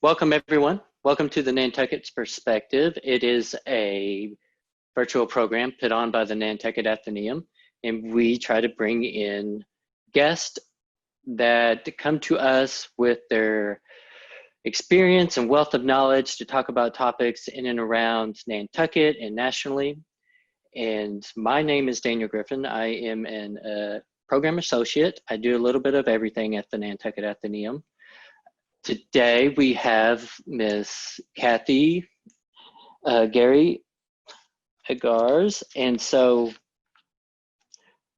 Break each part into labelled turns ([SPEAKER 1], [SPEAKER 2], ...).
[SPEAKER 1] Welcome, everyone. Welcome to the Nantucket's Perspective. It is a virtual program put on by the Nantucket Atheneum, and we try to bring in guests that come to us with their experience and wealth of knowledge to talk about topics in and around Nantucket and nationally. And my name is Daniel Griffin. I am a program associate. I do a little bit of everything at the Nantucket Atheneum. Today we have Miss Kathy Garre-Ayars. And so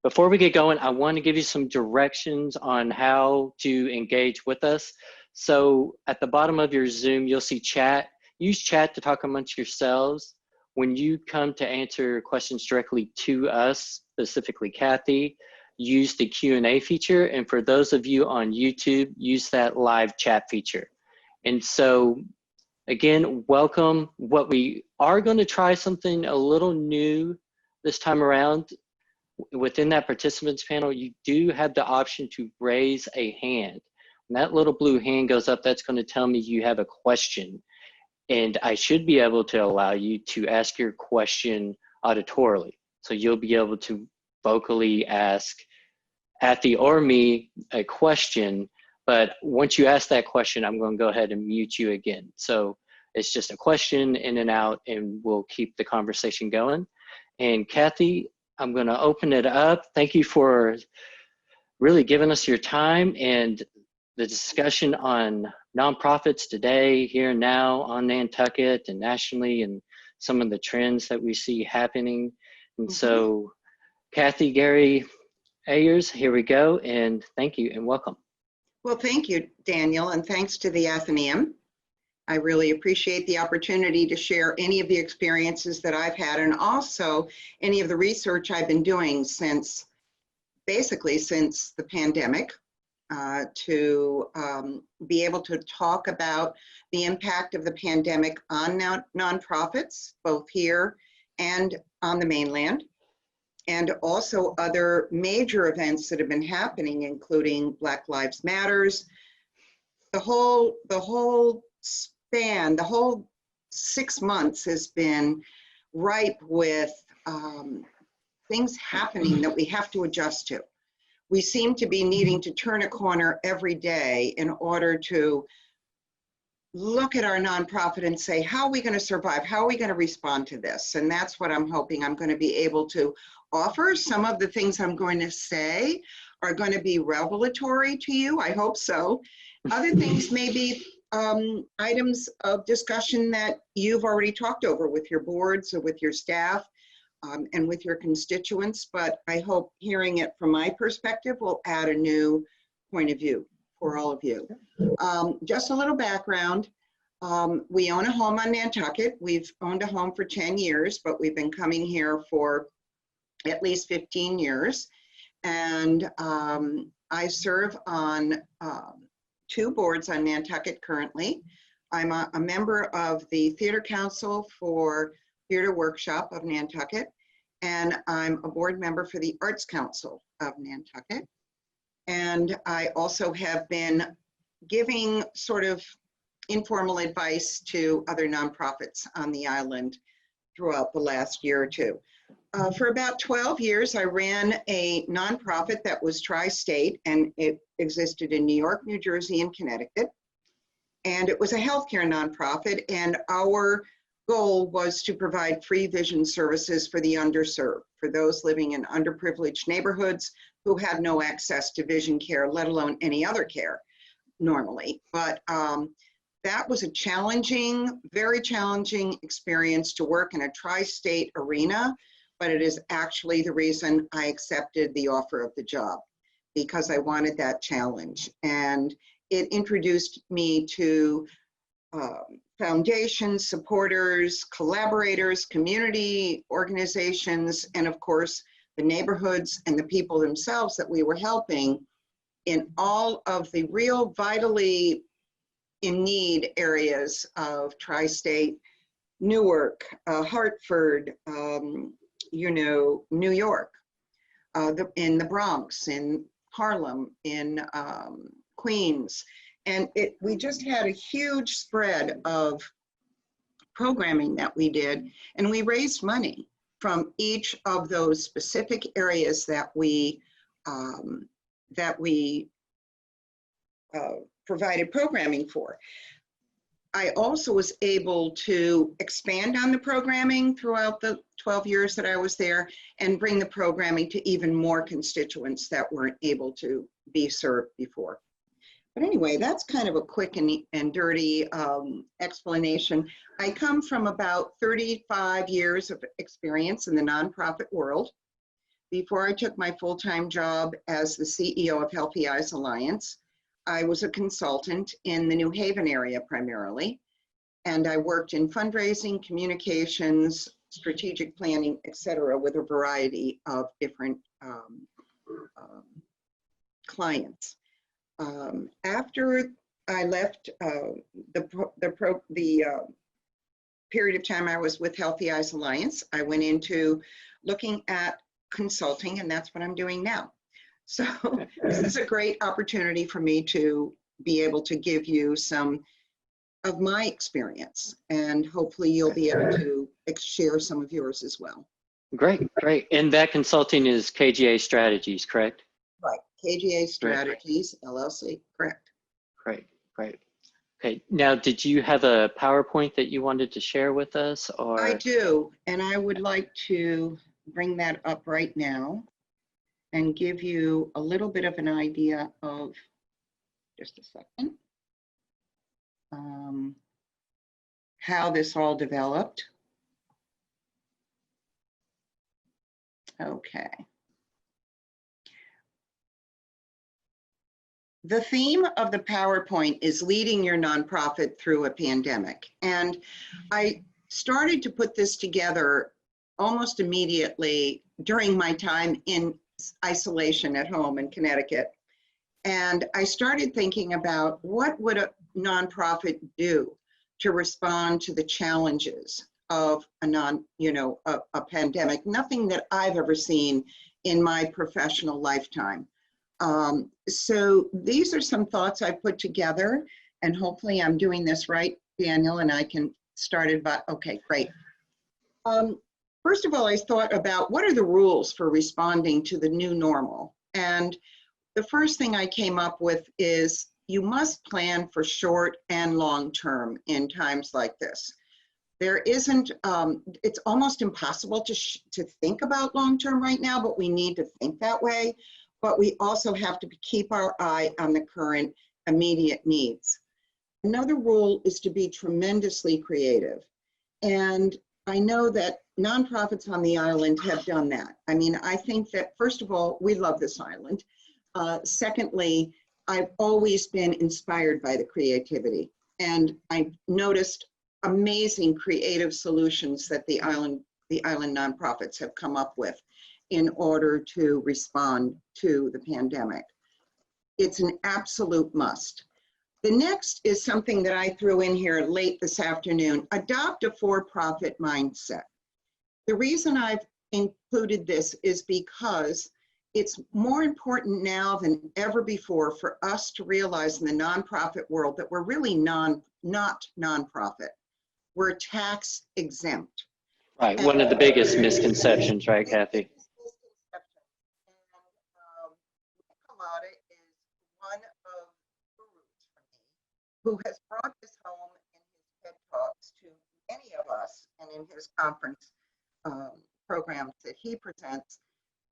[SPEAKER 1] before we get going, I want to give you some directions on how to engage with us. So at the bottom of your Zoom, you'll see chat. Use chat to talk amongst yourselves. When you come to answer questions directly to us, specifically Kathy, use the Q&A feature. And for those of you on YouTube, use that live chat feature. And so again, welcome. What we are going to try something a little new this time around. Within that participants panel, you do have the option to raise a hand. When that little blue hand goes up, that's going to tell me you have a question. And I should be able to allow you to ask your question auditorily. So you'll be able to vocally ask Kathy or me a question, but once you ask that question, I'm going to go ahead and mute you again. So it's just a question in and out, and we'll keep the conversation going. And Kathy, I'm going to open it up. Thank you for really giving us your time and the discussion on nonprofits today, here and now on Nantucket and nationally, and some of the trends that we see happening. And so Kathy Garre-Ayars, here we go, and thank you and welcome.
[SPEAKER 2] Well, thank you, Daniel, and thanks to the Atheneum. I really appreciate the opportunity to share any of the experiences that I've had, and also any of the research I've been doing basically since the pandemic, to be able to talk about the impact of the pandemic on nonprofits, both here and on the mainland, and also other major events that have been happening, including Black Lives Matters. The whole span, the whole 6 months has been ripe with things happening that we have to adjust to. We seem to be needing to turn a corner every day in order to look at our nonprofit and say, how are we going to survive? How are we going to respond to this? And that's what I'm hoping I'm going to be able to offer. Some of the things I'm going to say are going to be revelatory to you. I hope so. Other things may be items of discussion that you've already talked over with your boards or with your staff. And with your constituents, but I hope hearing it from my perspective will add a new point of view for all of you. Just a little background. We own a home on Nantucket. We've owned a home for 10 years, but we've been coming here for at least 15 years. And I serve on 2 boards on Nantucket currently. I'm a member of the Theatre Council for Theatre Workshop of Nantucket, and I'm a board member for the Arts Council of Nantucket. And I also have been giving sort of informal advice to other nonprofits on the island throughout the last year or two. For about 12 years, I ran a nonprofit that was tri-state, and it existed in New York, New Jersey, and Connecticut. And it was a healthcare nonprofit, and our goal was to provide free vision services for the underserved, for those living in underprivileged neighborhoods who had no access to vision care, let alone any other care normally. But that was a challenging, very challenging experience to work in a tri-state arena, but it is actually the reason I accepted the offer of the job, because I wanted that challenge. And it introduced me to foundations, supporters, collaborators, community organizations, and of course, the neighborhoods and the people themselves that we were helping in all of the real vitally in need areas of tri-state, Newark, Hartford, New York, in the Bronx, in Harlem, in Queens, And we just had a huge spread of programming that we did, and we raised money from each of those specific areas that we provided programming for. I also was able to expand on the programming throughout the 12 years that I was there and bring the programming to even more constituents that weren't able to be served before. But anyway, that's kind of a quick and dirty explanation. I come from about 35 years of experience in the nonprofit world. Before I took my full-time job as the CEO of Healthy Eyes Alliance, I was a consultant in the New Haven area primarily, and I worked in fundraising, communications, strategic planning, et cetera, with a variety of different clients. After I left the period of time I was with Healthy Eyes Alliance, I went into looking at consulting, and that's what I'm doing now. So this is a great opportunity for me to be able to give you some of my experience, and hopefully you'll be able to share some of yours as well.
[SPEAKER 1] Great, great. And that consulting is KGA Strategies, correct?
[SPEAKER 2] Right, KGA Strategies, LLC, correct.
[SPEAKER 1] Great, great. Okay, now did you have a PowerPoint that you wanted to share with us? Or
[SPEAKER 2] I do, and I would like to bring that up right now and give you a little bit of an idea of, just a second, how this all developed. Okay. The theme of the PowerPoint is leading your nonprofit through a pandemic. And I started to put this together almost immediately during my time in isolation at home in Connecticut. And I started thinking about what would a nonprofit do to respond to the challenges of a pandemic, nothing that I've ever seen in my professional lifetime. So these are some thoughts I put together, and hopefully I'm doing this right, Daniel, and I can start it, but okay, great. First of all, I thought about what are the rules for responding to the new normal? And the first thing I came up with is you must plan for short and long term in times like this. There isn't, it's almost impossible to think about long term right now, but we need to think that way. But we also have to keep our eye on the current immediate needs. Another rule is to be tremendously creative. And I know that nonprofits on the island have done that. I mean, I think that, first of all, we love this island. Secondly, I've always been inspired by the creativity. And I've noticed amazing creative solutions that the island nonprofits have come up with in order to respond to the pandemic. It's an absolute must. The next is something that I threw in here late this afternoon, adopt a for-profit mindset. The reason I've included this is because it's more important now than ever before for us to realize in the nonprofit world that we're really not nonprofit. We're tax exempt.
[SPEAKER 1] right, one of the biggest misconceptions, right, Kathy?
[SPEAKER 2] Who has brought this home in his TED Talks to many of us and in his conference programs that he presents,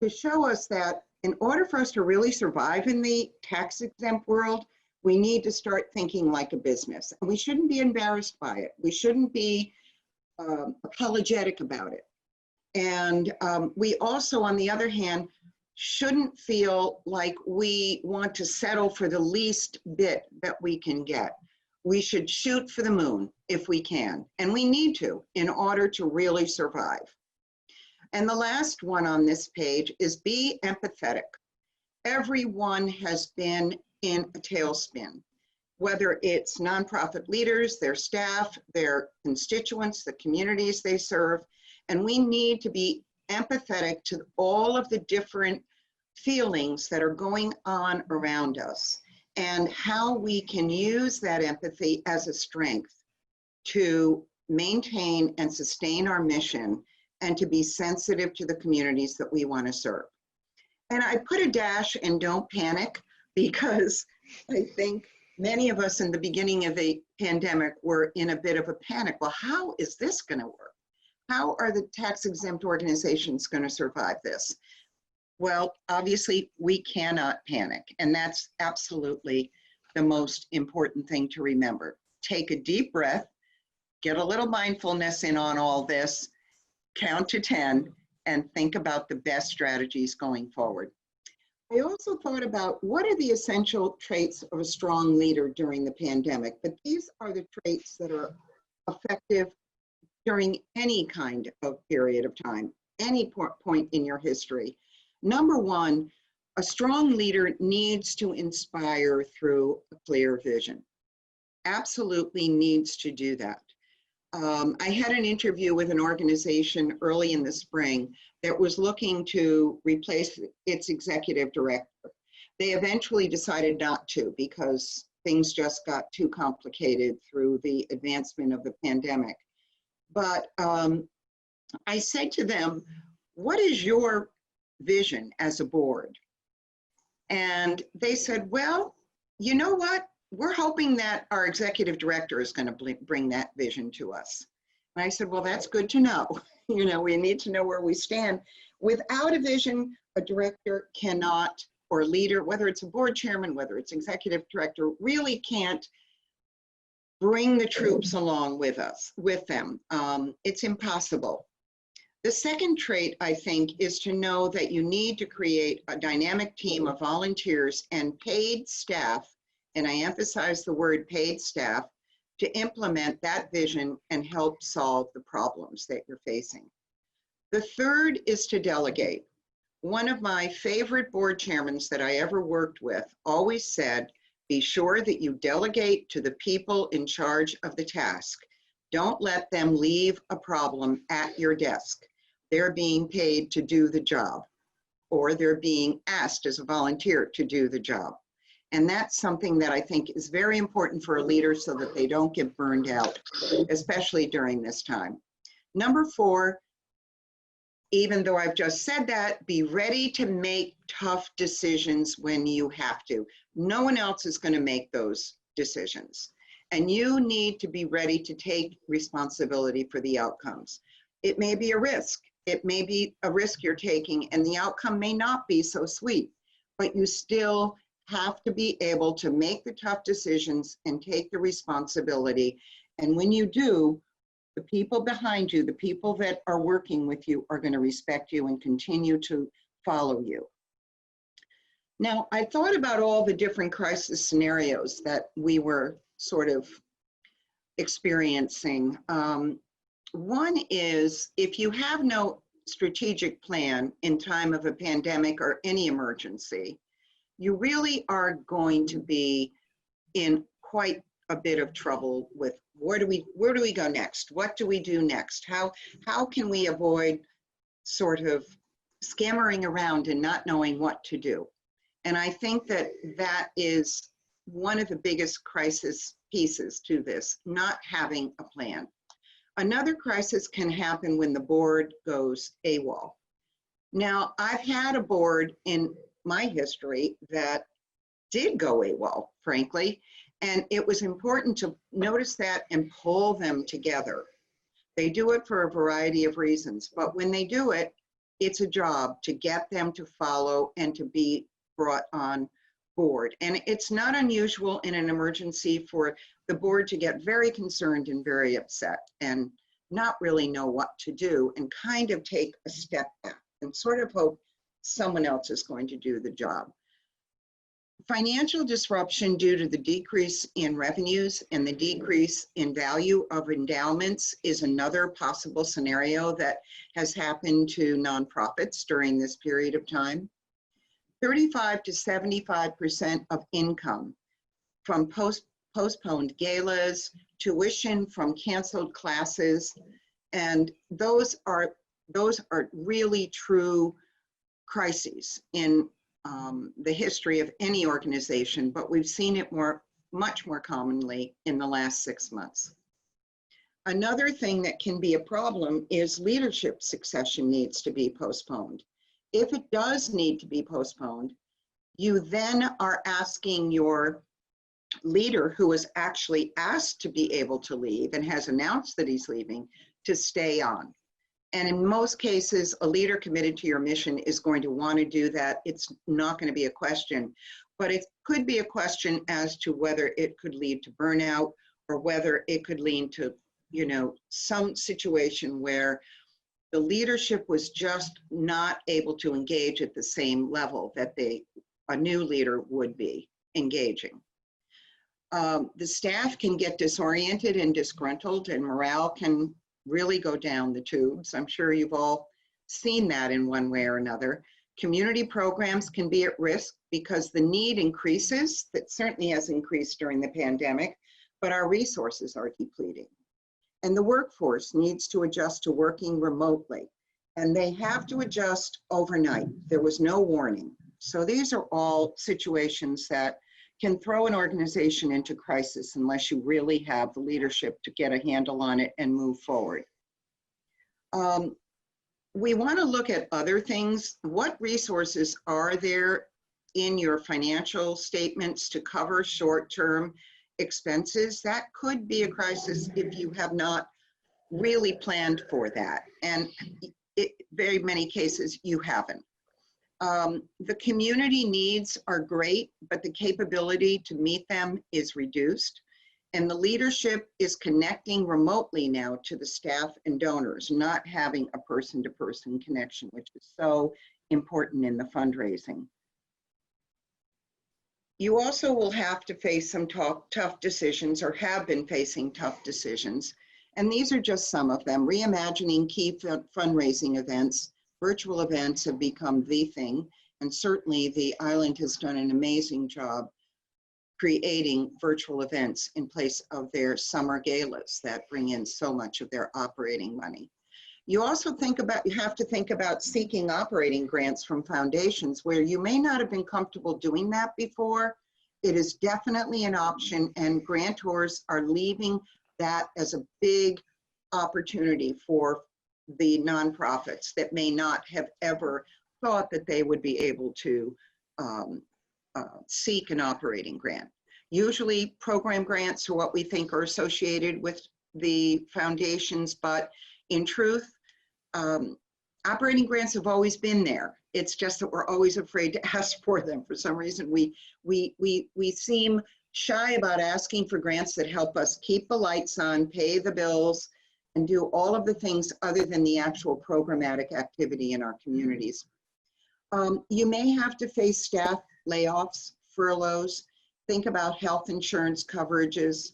[SPEAKER 2] to show us that in order for us to really survive in the tax exempt world, we need to start thinking like a business. And we shouldn't be embarrassed by it. We shouldn't be apologetic about it. And we also, on the other hand, shouldn't feel like we want to settle for the least bit that we can get. We should shoot for the moon if we can, and we need to in order to really survive. And the last one on this page is be empathetic. Everyone has been in a tailspin, whether it's nonprofit leaders, their staff, their constituents, the communities they serve, and we need to be empathetic to all of the different feelings that are going on around us. and how we can use that empathy as a strength to maintain and sustain our mission and to be sensitive to the communities that we want to serve. And I put a dash in don't panic, because I think many of us in the beginning of the pandemic were in a bit of a panic. Well, how is this going to work? How are the tax-exempt organizations going to survive this? Well, obviously, we cannot panic, and that's absolutely the most important thing to remember. Take a deep breath, get a little mindfulness in on all this, count to 10, and think about the best strategies going forward. I also thought about what are the essential traits of a strong leader during the pandemic, but these are the traits that are effective during any kind of period of time, any point in your history. Number one, a strong leader needs to inspire through a clear vision. Absolutely needs to do that. I had an interview with an organization early in the spring that was looking to replace its executive director. They eventually decided not to because things just got too complicated through the advancement of the pandemic. But I said to them, what is your vision as a board? And they said, well, you know what? We're hoping that our executive director is going to bring that vision to us. And I said, well, that's good to know. You know, we need to know where we stand. Without a vision, a director cannot, or a leader, whether it's a board chairman, whether it's executive director, really can't bring the troops along with them. It's impossible. The second trait, I think, is to know that you need to create a dynamic team of volunteers and paid staff, and I emphasize the word paid staff, to implement that vision and help solve the problems that you're facing. The third is to delegate. One of my favorite board chairmen that I ever worked with always said, be sure that you delegate to the people in charge of the task. Don't let them leave a problem at your desk. They're being paid to do the job, or they're being asked as a volunteer to do the job. And that's something that I think is very important for a leader so that they don't get burned out, especially during this time. Number 4, even though I've just said that, be ready to make tough decisions when you have to. No one else is going to make those decisions. And you need to be ready to take responsibility for the outcomes. It may be a risk. It may be a risk you're taking, and the outcome may not be so sweet, but you still have to be able to make the tough decisions and take the responsibility. And when you do, the people behind you, the people that are working with you, are going to respect you and continue to follow you. Now, I thought about all the different crisis scenarios that we were sort of experiencing. One is, if you have no strategic plan in time of a pandemic or any emergency, you really are going to be in quite a bit of trouble with where do we go next? What do we do next? How can we avoid sort of scammering around and not knowing what to do? And I think that that is one of the biggest crisis pieces to this, not having a plan. Another crisis can happen when the board goes AWOL. Now, I've had a board in my history that did go AWOL, frankly, and it was important to notice that and pull them together. They do it for a variety of reasons, but when they do it, it's a job to get them to follow and to be brought on board. And it's not unusual in an emergency for the board to get very concerned and very upset and not really know what to do and kind of take a step back and sort of hope someone else is going to do the job. Financial disruption due to the decrease in revenues and the decrease in value of endowments is another possible scenario that has happened to nonprofits during this period of time. 35 to 75% of income from postponed galas, tuition from canceled classes, and those are really true crises in the history of any organization, but we've seen it much more commonly in the last 6 months. Another thing that can be a problem is leadership succession needs to be postponed. If it does need to be postponed, you then are asking your leader who is actually asked to be able to leave and has announced that he's leaving to stay on. And in most cases, a leader committed to your mission is going to want to do that. It's not going to be a question, but it could be a question as to whether it could lead to burnout or whether it could lead to, you know, some situation where the leadership was just not able to engage at the same level that a new leader would be engaging. The staff can get disoriented and disgruntled, and morale can really go down the tubes. I'm sure you've all seen that in one way or another. Community programs can be at risk because the need increases. That certainly has increased during the pandemic, but our resources are depleting. And the workforce needs to adjust to working remotely, and they have to adjust overnight. There was no warning. So these are all situations that can throw an organization into crisis unless you really have the leadership to get a handle on it and move forward. We want to look at other things. What resources are there in your financial statements to cover short-term expenses? That could be a crisis if you have not really planned for that. And very many cases you haven't. The community needs are great, but the capability to meet them is reduced. And the leadership is connecting remotely now to the staff and donors, not having a person-to-person connection, which is so important in the fundraising. You also will have to face some tough decisions, or have been facing tough decisions. And these are just some of them. Reimagining key fundraising events. Virtual events have become the thing, and certainly the island has done an amazing job creating virtual events in place of their summer galas that bring in so much of their operating money. You also have to think about seeking operating grants from foundations where you may not have been comfortable doing that before. It is definitely an option, and grantors are leaving that as a big opportunity for the nonprofits that may not have ever thought that they would be able to seek an operating grant. Usually program grants are what we think are associated with the foundations, but in truth, operating grants have always been there. It's just that we're always afraid to ask for them. For some reason, we seem shy about asking for grants that help us keep the lights on, pay the bills, and do all of the things other than the actual programmatic activity in our communities. You may have to face staff layoffs, furloughs, think about health insurance coverages,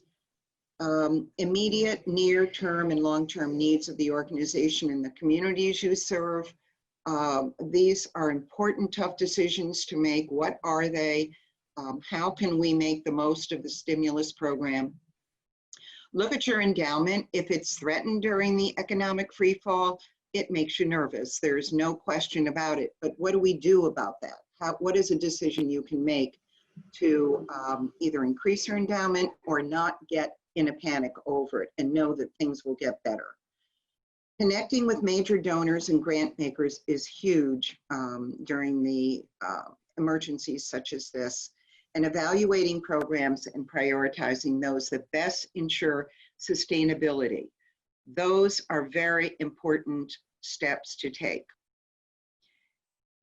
[SPEAKER 2] immediate, near-term, and long-term needs of the organization and the communities you serve. These are important, tough decisions to make. What are they? How can we make the most of the stimulus program? Look at your endowment. If it's threatened during the economic freefall, it makes you nervous. There's no question about it. But what do we do about that? What is a decision you can make to either increase your endowment or not get in a panic over it and know that things will get better? Connecting with major donors and grant makers is huge during the emergencies such as this, and evaluating programs and prioritizing those that best ensure sustainability. Those are very important steps to take.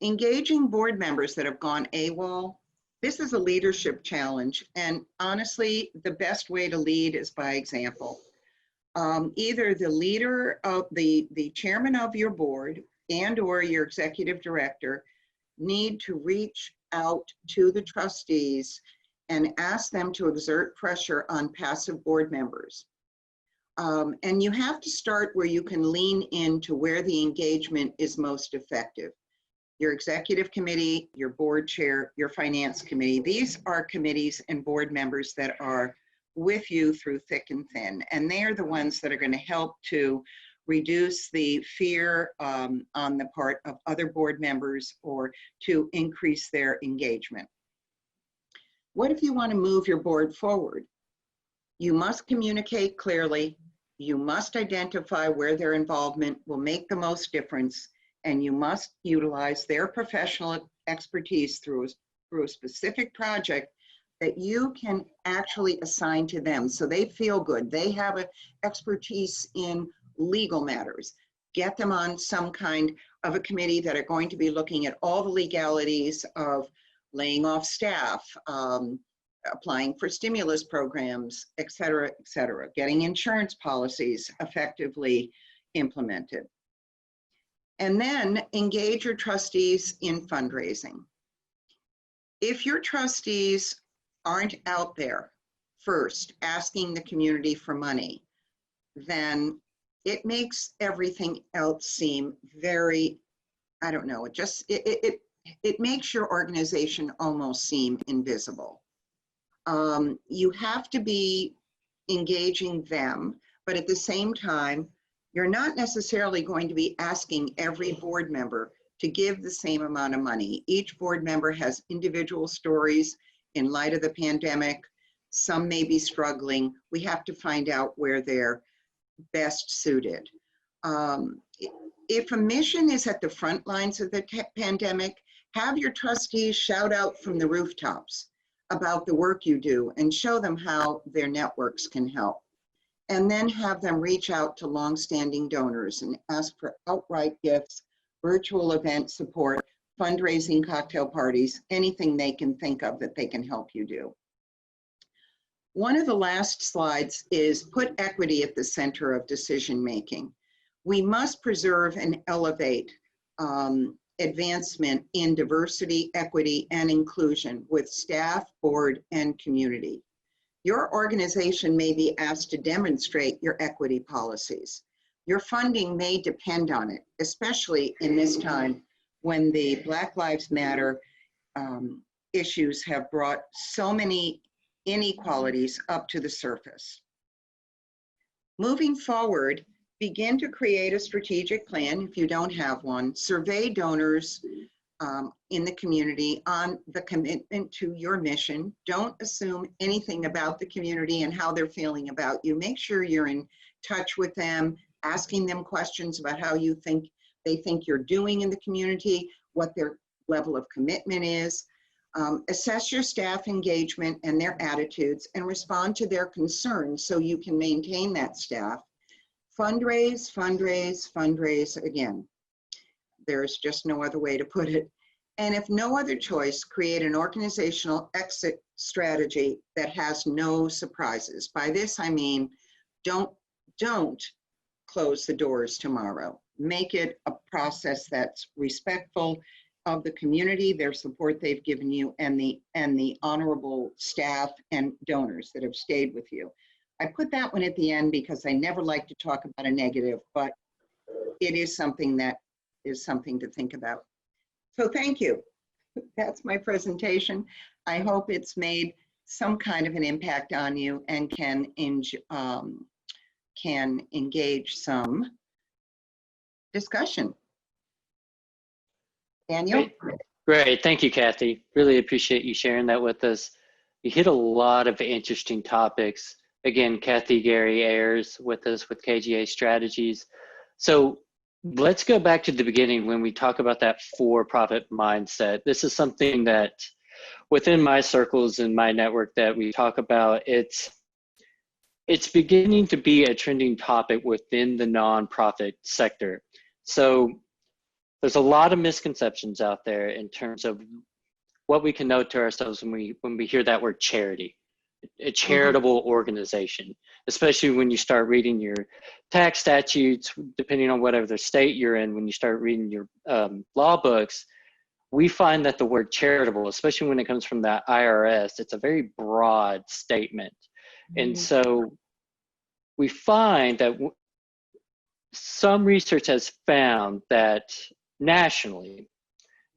[SPEAKER 2] Engaging board members that have gone AWOL. This is a leadership challenge, and honestly, the best way to lead is by example. Either the leader of the chairman of your board and or your executive director need to reach out to the trustees and ask them to exert pressure on passive board members. And you have to start where you can lean into where the engagement is most effective. Your executive committee, your board chair, your finance committee. These are committees and board members that are with you through thick and thin, and they are the ones that are going to help to reduce the fear on the part of other board members, or to increase their engagement. What if you want to move your board forward? You must communicate clearly, you must identify where their involvement will make the most difference, and you must utilize their professional expertise through a specific project that you can actually assign to them so they feel good. They have an expertise in legal matters. Get them on some kind of a committee that are going to be looking at all the legalities of laying off staff, applying for stimulus programs, et cetera, getting insurance policies effectively implemented. And then engage your trustees in fundraising. If your trustees aren't out there first asking the community for money, then it makes everything else seem very, I don't know, it makes your organization almost seem invisible. You have to be engaging them, but at the same time, you're not necessarily going to be asking every board member to give the same amount of money. Each board member has individual stories in light of the pandemic. Some may be struggling. We have to find out where they're best suited. If a mission is at the front lines of the pandemic, have your trustees shout out from the rooftops about the work you do and show them how their networks can help. And then have them reach out to longstanding donors and ask for outright gifts, virtual event support, fundraising cocktail parties, anything they can think of that they can help you do. One of the last slides is put equity at the center of decision making. We must preserve and elevate advancement in diversity, equity, and inclusion with staff, board, and community. Your organization may be asked to demonstrate your equity policies. Your funding may depend on it, especially in this time when the Black Lives Matter issues have brought so many inequalities up to the surface. Moving forward, begin to create a strategic plan if you don't have one. Survey donors in the community on the commitment to your mission. Don't assume anything about the community and how they're feeling about you. Make sure you're in touch with them, asking them questions about how you think they think you're doing in the community, what their level of commitment is. Assess your staff engagement and their attitudes and respond to their concerns so you can maintain that staff. Fundraise, fundraise, fundraise again. There's just no other way to put it. And if no other choice, create an organizational exit strategy that has no surprises. By this, I mean, don't close the doors tomorrow. Make it a process that's respectful of the community, their support they've given you, and the honorable staff and donors that have stayed with you. I put that one at the end because I never like to talk about a negative, but it is something that is something to think about. So thank you. That's my presentation. I hope it's made some kind of an impact on you and can engage some discussion. Daniel?
[SPEAKER 1] Great. Thank you, Kathy. Really appreciate you sharing that with us. You hit a lot of interesting topics. Again, Kathy Garre-Ayars with us with KGA Strategies. So let's go back to the beginning when we talk about that for-profit mindset. This is something that within my circles and my network that we talk about, it's beginning to be a trending topic within the nonprofit sector. So there's a lot of misconceptions out there in terms of what we can note to ourselves when we hear that word charity. A charitable organization, especially when you start reading your tax statutes, depending on whatever the state you're in, when you start reading your law books, we find that the word charitable, especially when it comes from the IRS, it's a very broad statement. And so we find that some research has found that nationally,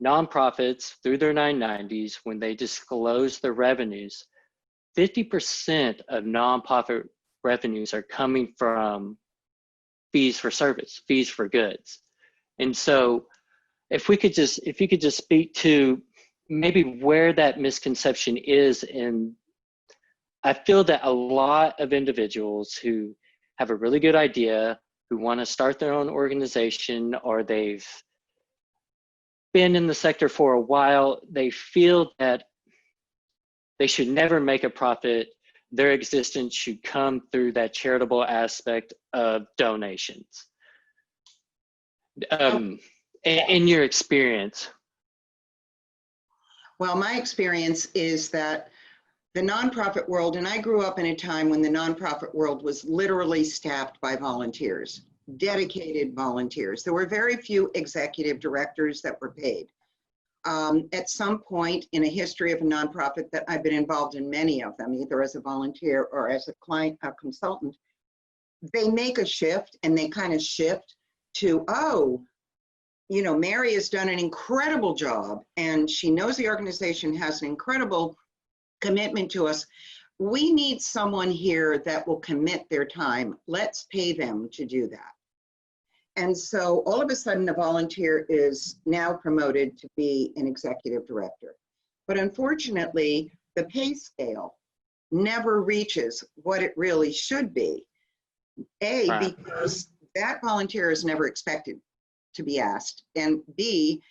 [SPEAKER 1] nonprofits through their 990s, when they disclose their revenues, 50% of nonprofit revenues are coming from fees for service, fees for goods. And so if you could just speak to maybe where that misconception is. And I feel that a lot of individuals who have a really good idea, who want to start their own organization, or they've been in the sector for a while, they feel that they should never make a profit. Their existence should come through that charitable aspect of donations. In your experience?
[SPEAKER 2] Well, my experience is that the nonprofit world, and I grew up in a time when the nonprofit world was literally staffed by volunteers, dedicated volunteers. There were very few executive directors that were paid. At some point in a history of a nonprofit that I've been involved in many of them, either as a volunteer or as a client, a consultant, they make a shift, and they kind of shift to, oh, you know, Mary has done an incredible job and she knows the organization has an incredible commitment to us. We need someone here that will commit their time. Let's pay them to do that. And so all of a sudden, a volunteer is now promoted to be an executive director. But unfortunately, the pay scale never reaches what it really should be. A, because that volunteer is never expected to be asked, and B,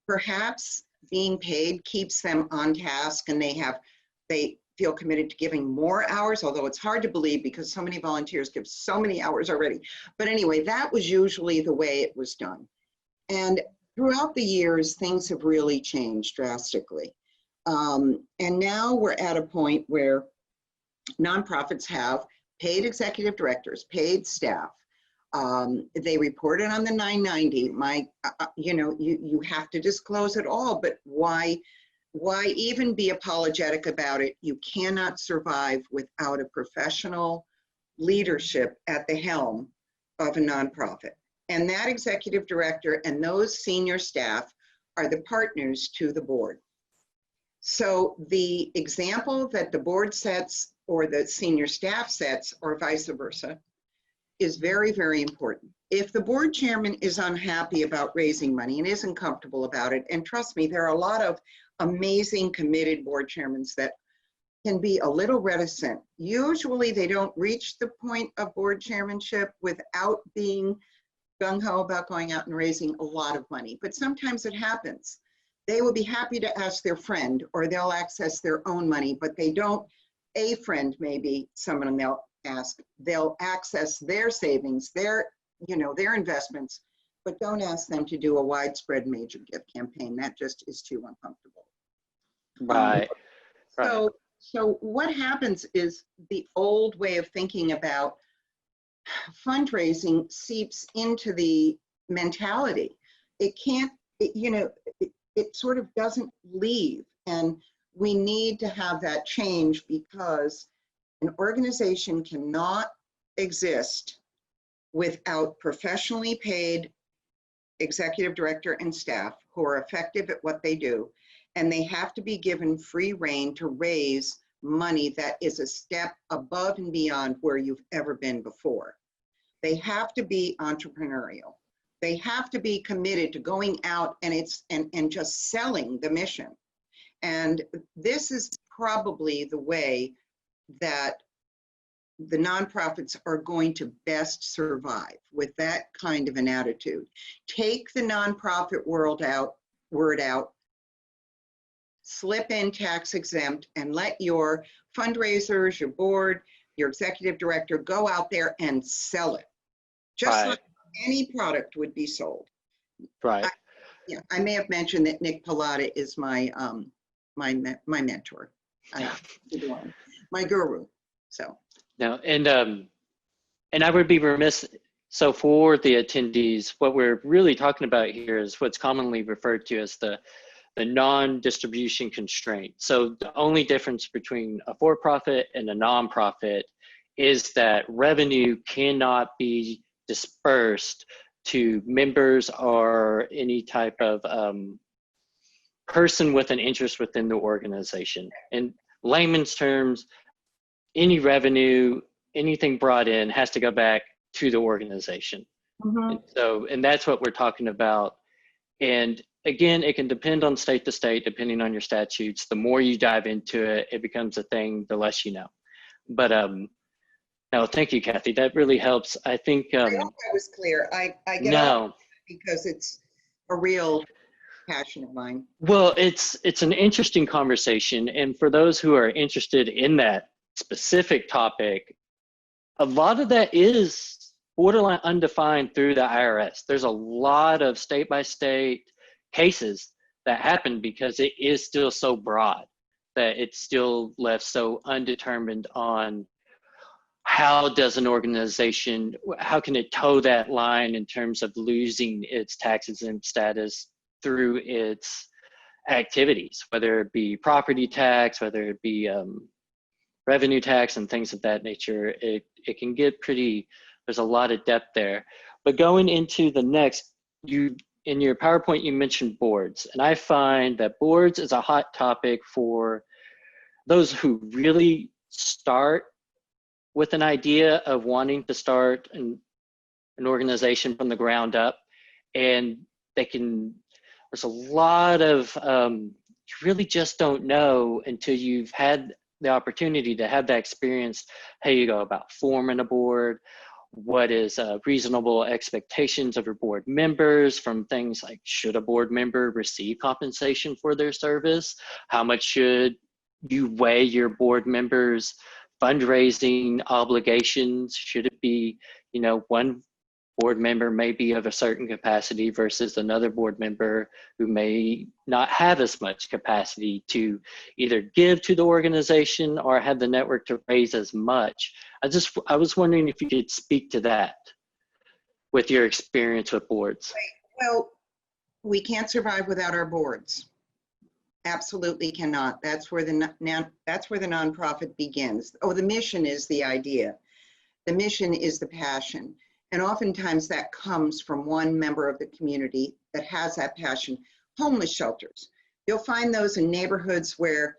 [SPEAKER 2] perhaps being paid keeps them on task, and they feel committed to giving more hours, although it's hard to believe because so many volunteers give so many hours already. But anyway, that was usually the way it was done. And throughout the years, things have really changed drastically. And now we're at a point where nonprofits have paid executive directors, paid staff. They reported on the 990. You have to disclose it all, but why even be apologetic about it? You cannot survive without a professional leadership at the helm of a nonprofit. And that executive director and those senior staff are the partners to the board. So the example that the board sets or the senior staff sets, or vice versa, is very, very important. If the board chairman is unhappy about raising money and isn't comfortable about it, and trust me, there are a lot of amazing committed board chairmen that can be a little reticent. Usually they don't reach the point of board chairmanship without being gung-ho about going out and raising a lot of money, but sometimes it happens. They will be happy to ask their friend, or they'll access their own money, but they don't, a friend maybe, someone they'll access their savings, their investments, but don't ask them to do a widespread major gift campaign. That just is too uncomfortable.
[SPEAKER 1] Right.
[SPEAKER 2] So what happens is the old way of thinking about fundraising seeps into the mentality. It can't, it sort of doesn't leave. And we need to have that change, because an organization cannot exist without professionally paid executive director and staff who are effective at what they do. And they have to be given free rein to raise money that is a step above and beyond where you've ever been before. They have to be entrepreneurial. They have to be committed to going out and just selling the mission. And this is probably the way that the nonprofits are going to best survive, with that kind of an attitude. Take the nonprofit word out, slip in tax exempt, and let your fundraisers, your board, your executive director go out there and sell it. Just like any product would be sold.
[SPEAKER 1] Right.
[SPEAKER 2] I may have mentioned that Nick Pallotta is my mentor, my guru. So.
[SPEAKER 1] No, and I would be remiss. So for the attendees, what we're really talking about here is what's commonly referred to as the non-distribution constraint. So the only difference between a for-profit and a nonprofit is that revenue cannot be dispersed to members or any type of person with an interest within the organization. In layman's terms, any revenue, anything brought in has to go back to the organization.
[SPEAKER 2] Mhm.
[SPEAKER 1] And that's what we're talking about. And again, it can depend on state to state, depending on your statutes. The more you dive into it, it becomes a thing, the less you know. But no, thank you, Kathy. That really helps. I think,
[SPEAKER 2] I hope I was clear. I get off
[SPEAKER 1] no,
[SPEAKER 2] because it's a real passion of mine.
[SPEAKER 1] well, it's an interesting conversation. And for those who are interested in that specific topic, a lot of that is borderline undefined through the IRS. There's a lot of state by state cases that happen because it is still so broad that it's still left so undetermined on how does an organization, how can it toe that line in terms of losing its tax exempt status through its activities, whether it be property tax, whether it be revenue tax and things of that nature. It can get pretty, there's a lot of depth there. But going into the next, in your PowerPoint, you mentioned boards. And I find that boards is a hot topic for those who really start with an idea of wanting to start an organization from the ground up. And there's a lot of, you really just don't know until you've had the opportunity to have that experience, how you go about forming a board, what is reasonable expectations of your board members, from things like, should a board member receive compensation for their service? How much should you weigh your board members' fundraising obligations? Should it be, one board member may be of a certain capacity versus another board member who may not have as much capacity to either give to the organization or have the network to raise as much. I was wondering if you could speak to that with your experience with boards.
[SPEAKER 2] Well, we can't survive without our boards. Absolutely cannot. That's where the nonprofit begins. Oh, the mission is the idea. The mission is the passion. And oftentimes that comes from one member of the community that has that passion. Homeless shelters. You'll find those in neighborhoods where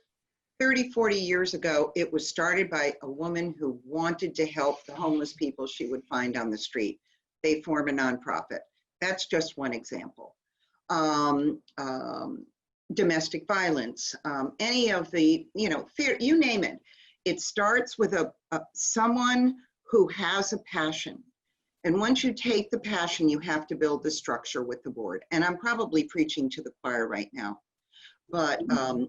[SPEAKER 2] 30, 40 years ago, it was started by a woman who wanted to help the homeless people she would find on the street. They form a nonprofit. That's just one example. Domestic violence, any of the, fear, you name it. It starts with someone who has a passion. And once you take the passion, you have to build the structure with the board. And I'm probably preaching to the choir right now, but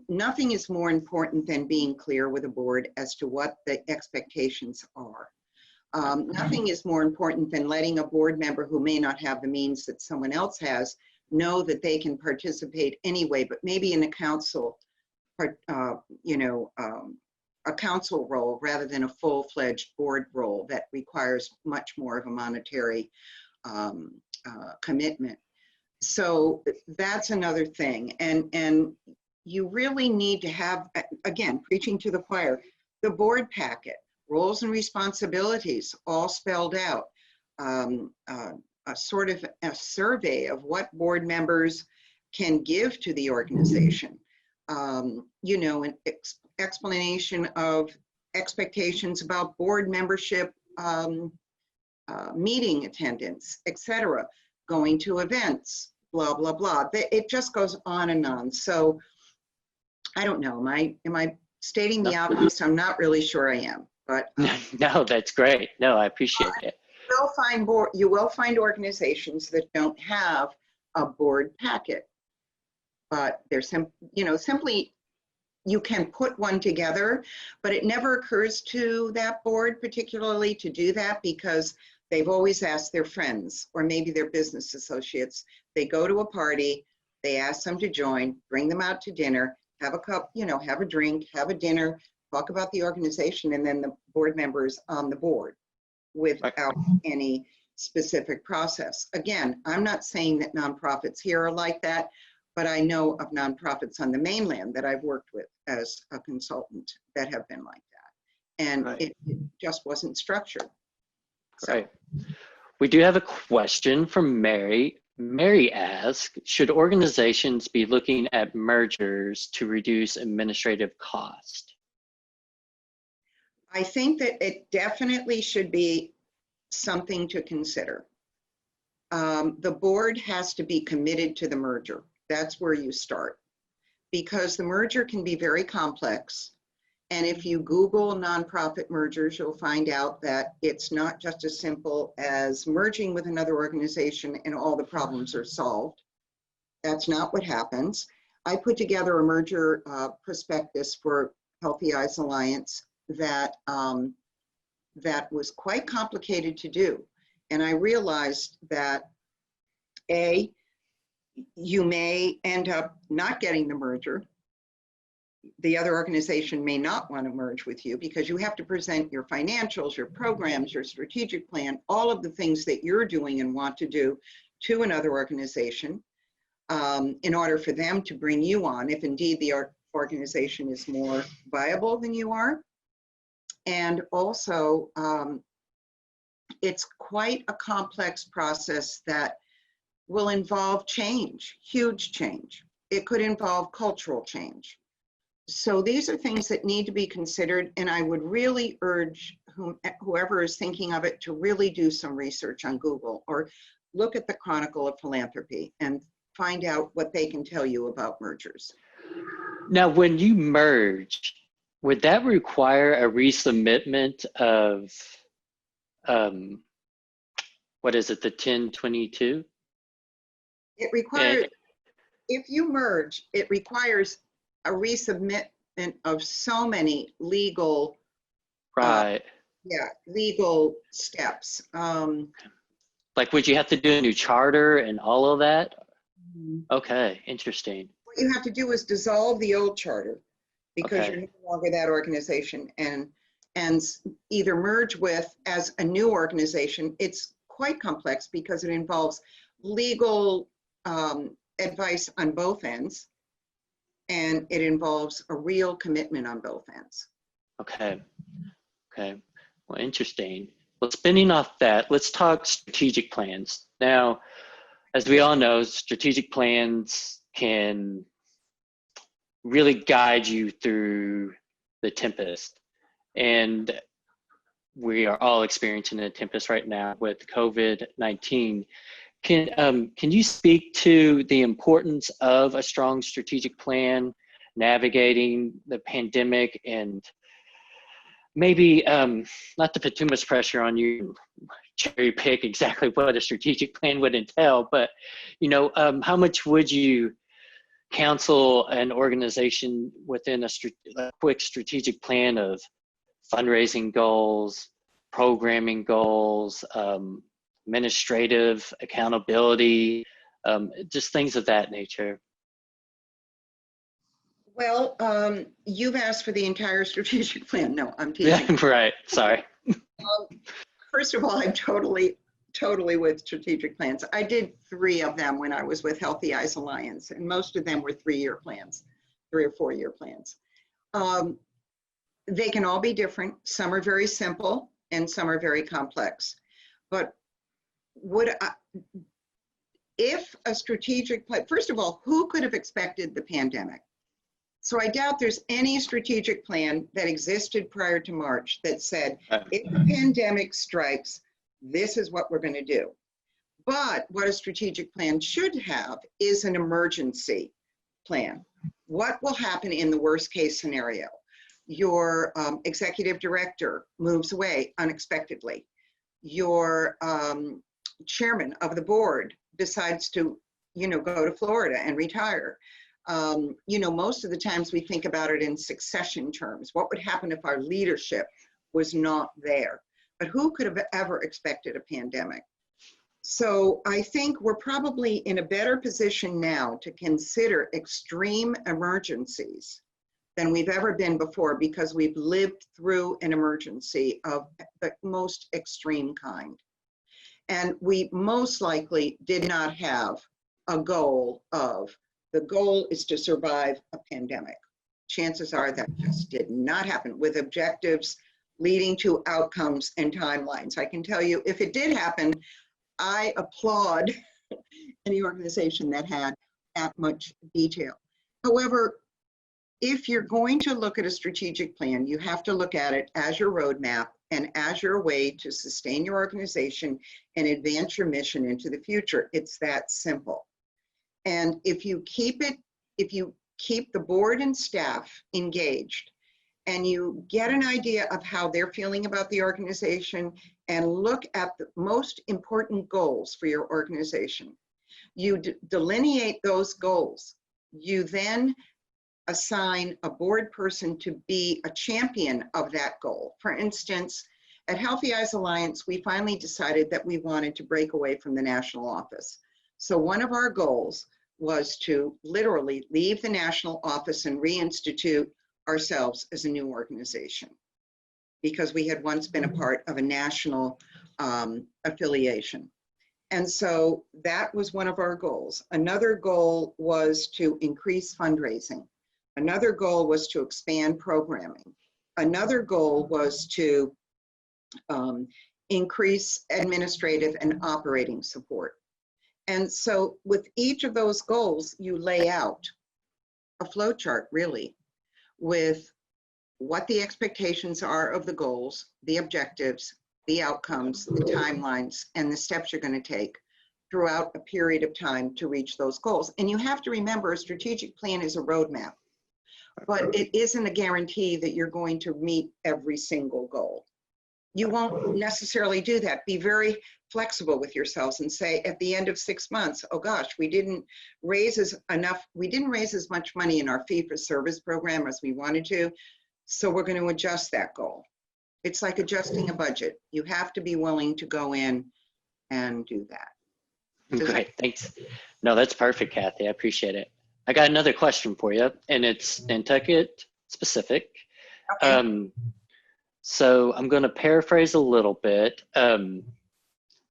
[SPEAKER 2] nothing is more important than being clear with a board as to what the expectations are. Nothing is more important than letting a board member who may not have the means that someone else has know that they can participate anyway, but maybe in a council, a council role rather than a full-fledged board role that requires much more of a monetary commitment. So that's another thing. And you really need to have, again, preaching to the choir, the board packet, roles and responsibilities all spelled out, a sort of a survey of what board members can give to the organization, an explanation of expectations about board membership, meeting attendance, etc., going to events, blah, blah, blah. It just goes on and on. So I don't know, am I stating the obvious? I'm not really sure I am, but.
[SPEAKER 1] No, that's great. No, I appreciate it.
[SPEAKER 2] You will find organizations that don't have a board packet, but they're simply, you can put one together, but it never occurs to that board particularly to do that because they've always asked their friends or maybe their business associates. They go to a party, they ask them to join, bring them out to dinner, have a cup, have a drink, have a dinner, talk about the organization, and then the board members on the board without any specific process. Again, I'm not saying that nonprofits here are like that, but I know of nonprofits on the mainland that I've worked with as a consultant that have been like that. And it just wasn't structured.
[SPEAKER 1] Right. We do have a question from Mary. Mary asks, should organizations be looking at mergers to reduce administrative cost?
[SPEAKER 2] I think that it definitely should be something to consider. the board has to be committed to the merger. That's where you start, because the merger can be very complex. And if you Google nonprofit mergers, you'll find out that it's not just as simple as merging with another organization and all the problems are solved. That's not what happens. I put together a merger prospectus for Healthy Eyes Alliance that, that was quite complicated to do. And I realized that you may end up not getting the merger. The other organization may not want to merge with you because you have to present your financials, your programs, your strategic plan, all of the things that you're doing and want to do to another organization in order for them to bring you on, if indeed the organization is more viable than you are. And also, it's quite a complex process that will involve change, huge change. It could involve cultural change. So these are things that need to be considered, and I would really urge whoever is thinking of it to really do some research on Google or look at the Chronicle of Philanthropy and find out what they can tell you about mergers.
[SPEAKER 1] Now, when you merge, would that require a resubmitment of, what is it, the 1022?
[SPEAKER 2] It requires, if you merge, it requires a resubmitment of so many legal,
[SPEAKER 1] right?
[SPEAKER 2] Legal steps.
[SPEAKER 1] Like, would you have to do a new charter and all of that? Okay, interesting.
[SPEAKER 2] What you have to do is dissolve the old charter because
[SPEAKER 1] Okay.
[SPEAKER 2] you're no longer that organization, and either merge with as a new organization. It's quite complex because it involves legal advice on both ends, and it involves a real commitment on both ends.
[SPEAKER 1] Okay. Okay. Well, interesting. Well, spinning off that, let's talk strategic plans. Now, as we all know, strategic plans can really guide you through the tempest. And we are all experiencing a tempest right now with COVID-19. Can you speak to the importance of a strong strategic plan, navigating the pandemic, and maybe not to put too much pressure on you, cherry pick exactly what a strategic plan would entail, but how much would you counsel an organization within a quick strategic plan of fundraising goals, programming goals, administrative accountability, just things of that nature?
[SPEAKER 2] Well, you've asked for the entire strategic plan. No, I'm teasing.
[SPEAKER 1] Yeah, right. Sorry.
[SPEAKER 2] First of all, I'm totally with strategic plans. I did 3 of them when I was with Healthy Eyes Alliance, and most of them were 3-year plans, 3 or 4-year plans. They can all be different. Some are very simple and some are very complex. But if a strategic plan, first of all, who could have expected the pandemic? So I doubt there's any strategic plan that existed prior to March that said, if the pandemic strikes, this is what we're going to do. But what a strategic plan should have is an emergency plan. What will happen in the worst case scenario? Your executive director moves away unexpectedly. Your chairman of the board decides to, go to Florida and retire. Most of the times we think about it in succession terms. What would happen if our leadership was not there? But who could have ever expected a pandemic? So I think we're probably in a better position now to consider extreme emergencies than we've ever been before, because we've lived through an emergency of the most extreme kind. And we most likely did not have a goal of, the goal is to survive a pandemic. Chances are that just did not happen, with objectives leading to outcomes and timelines. I can tell you, if it did happen, I applaud any organization that had that much detail. However, if you're going to look at a strategic plan, you have to look at it as your roadmap and as your way to sustain your organization and advance your mission into the future. It's that simple. And if you keep the board and staff engaged, and you get an idea of how they're feeling about the organization, and look at the most important goals for your organization, you delineate those goals. You then assign a board person to be a champion of that goal. For instance, at Healthy Eyes Alliance, we finally decided that we wanted to break away from the national office. So one of our goals was to literally leave the national office and reinstitute ourselves as a new organization, because we had once been a part of a national affiliation. And so that was one of our goals. Another goal was to increase fundraising. Another goal was to expand programming. Another goal was to increase administrative and operating support. And so with each of those goals, you lay out a flow chart, really, with what the expectations are of the goals, the objectives, the outcomes, the timelines, and the steps you're going to take throughout a period of time to reach those goals. And you have to remember, a strategic plan is a roadmap, but it isn't a guarantee that you're going to meet every single goal. You won't necessarily do that. Be very flexible with yourselves and say at the end of 6 months, oh gosh, we didn't raise as much money in our fee-for-service program as we wanted to, so we're going to adjust that goal. It's like adjusting a budget. You have to be willing to go in and do that.
[SPEAKER 1] Great, thanks. No, that's perfect, Kathy. I appreciate it. I got another question for you, and it's Nantucket specific.
[SPEAKER 2] Okay.
[SPEAKER 1] So I'm going to paraphrase a little bit.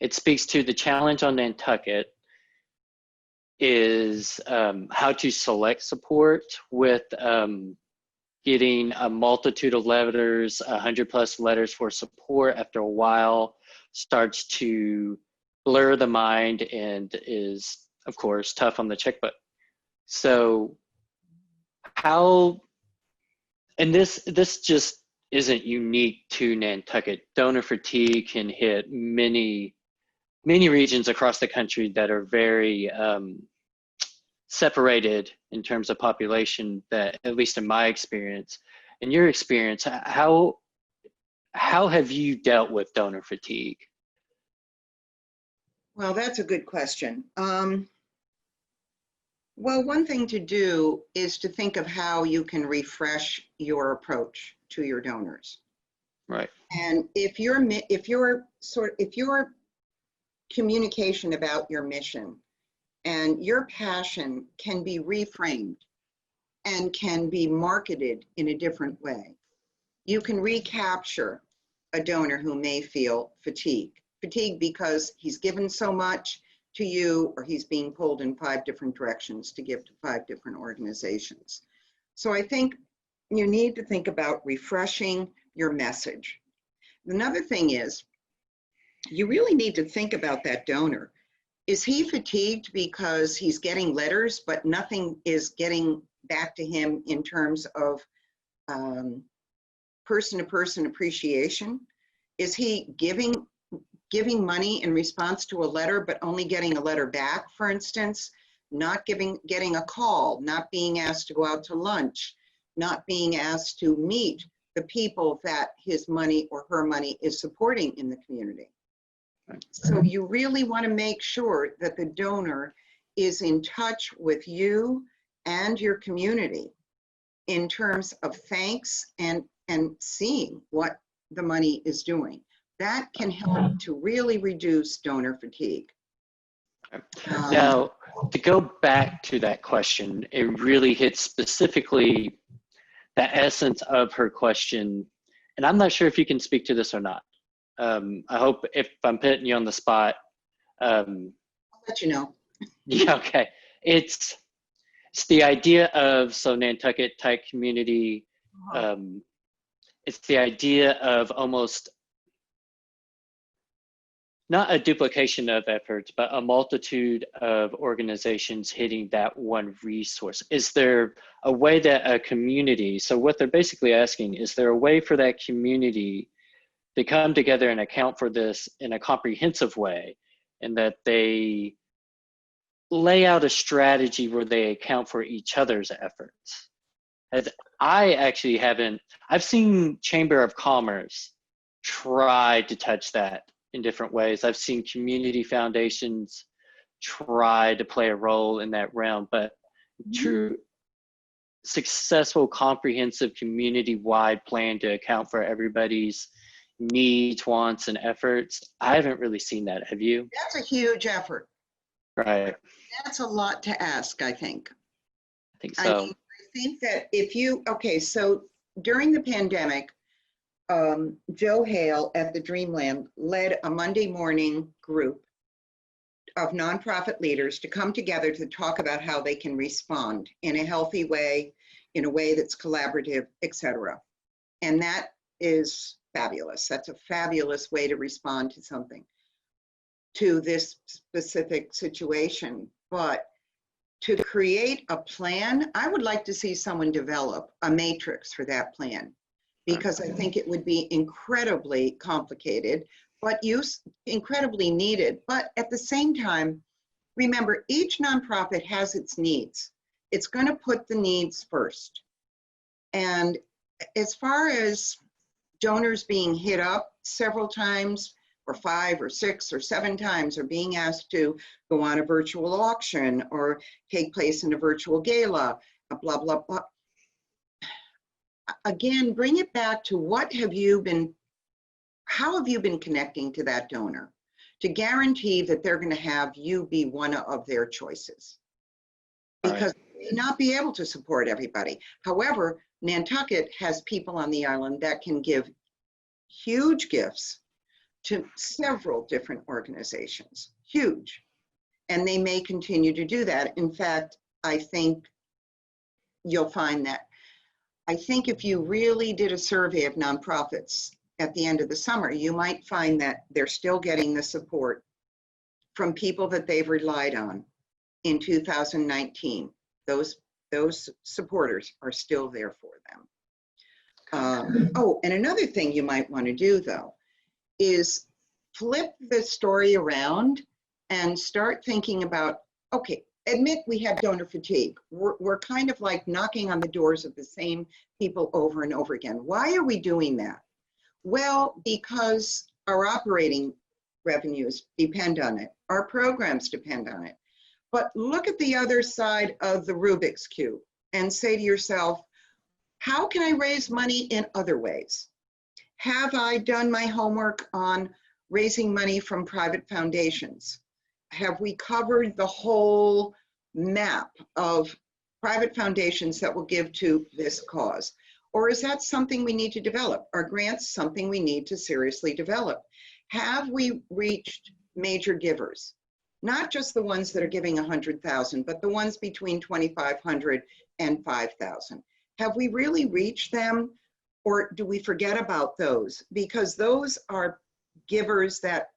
[SPEAKER 1] It speaks to the challenge on Nantucket is how to select support with getting a multitude of letters, 100+ letters for support after a while starts to blur the mind and is, of course, tough on the checkbook. So how, and this just isn't unique to Nantucket. Donor fatigue can hit many regions across the country that are very separated in terms of population, that at least in my experience. In your experience, how have you dealt with donor fatigue?
[SPEAKER 2] Well, that's a good question. Well, one thing to do is to think of how you can refresh your approach to your donors.
[SPEAKER 1] Right.
[SPEAKER 2] And if your communication about your mission and your passion can be reframed and can be marketed in a different way, you can recapture a donor who may feel fatigued because he's given so much to you, or he's being pulled in 5 different directions to give to 5 different organizations. So I think you need to think about refreshing your message. Another thing is, you really need to think about that donor. Is he fatigued because he's getting letters, but nothing is getting back to him in terms of person-to-person appreciation? Is he giving money in response to a letter, but only getting a letter back, for instance, not getting a call, not being asked to go out to lunch, not being asked to meet the people that his money or her money is supporting in the community? So you really want to make sure that the donor is in touch with you and your community in terms of thanks and seeing what the money is doing. That can help to really reduce donor fatigue.
[SPEAKER 1] Now, to go back to that question, it really hits specifically the essence of her question. And I'm not sure if you can speak to this or not. I hope, if I'm putting you on the spot.
[SPEAKER 2] I'll let you know.
[SPEAKER 1] Yeah, okay. It's the idea of, so Nantucket type community, it's the idea of almost not a duplication of efforts, but a multitude of organizations hitting that one resource. Is there a way that a community, so what they're basically asking, is there a way for that community they come together and account for this in a comprehensive way, and that they lay out a strategy where they account for each other's efforts. As I actually haven't, I've seen Chamber of Commerce try to touch that in different ways. I've seen community foundations try to play a role in that realm, but true successful, comprehensive, community-wide plan to account for everybody's needs, wants, and efforts, I haven't really seen that. Have you?
[SPEAKER 2] That's a huge effort.
[SPEAKER 1] Right.
[SPEAKER 2] That's a lot to ask, I think.
[SPEAKER 1] I think so.
[SPEAKER 2] I think that if you, okay, so during the pandemic, Joe Hale at the Dreamland led a Monday morning group of nonprofit leaders to come together to talk about how they can respond in a healthy way, in a way that's collaborative, etc. And that is fabulous. That's a fabulous way to respond to something, to this specific situation. But to create a plan, I would like to see someone develop a matrix for that plan, because I think it would be incredibly complicated, but incredibly needed. But at the same time, remember, each nonprofit has its needs. It's going to put the needs first. And as far as donors being hit up several times, or 5 or 6 or 7 times, or being asked to go on a virtual auction or take place in a virtual gala, blah, blah, blah. Again, bring it back to how have you been connecting to that donor to guarantee that they're going to have you be one of their choices? Because they may not be able to support everybody. However, Nantucket has people on the island that can give huge gifts to several different organizations, huge. And they may continue to do that. In fact, I think you'll find that. I think if you really did a survey of nonprofits at the end of the summer, you might find that they're still getting the support from people that they've relied on in 2019. Those supporters are still there for them. Oh, and another thing you might want to do, though, is flip the story around and start thinking about, okay, admit we have donor fatigue. We're kind of like knocking on the doors of the same people over and over again. Why are we doing that? Well, because our operating revenues depend on it. Our programs depend on it. But look at the other side of the Rubik's Cube and say to yourself, how can I raise money in other ways? Have I done my homework on raising money from private foundations? Have we covered the whole map of private foundations that will give to this cause? Or is that something we need to develop? Are grants something we need to seriously develop? Have we reached major givers? Not just the ones that are giving 100,000, but the ones between 2,500 and 5,000. Have we really reached them? Or do we forget about those? Because those are givers that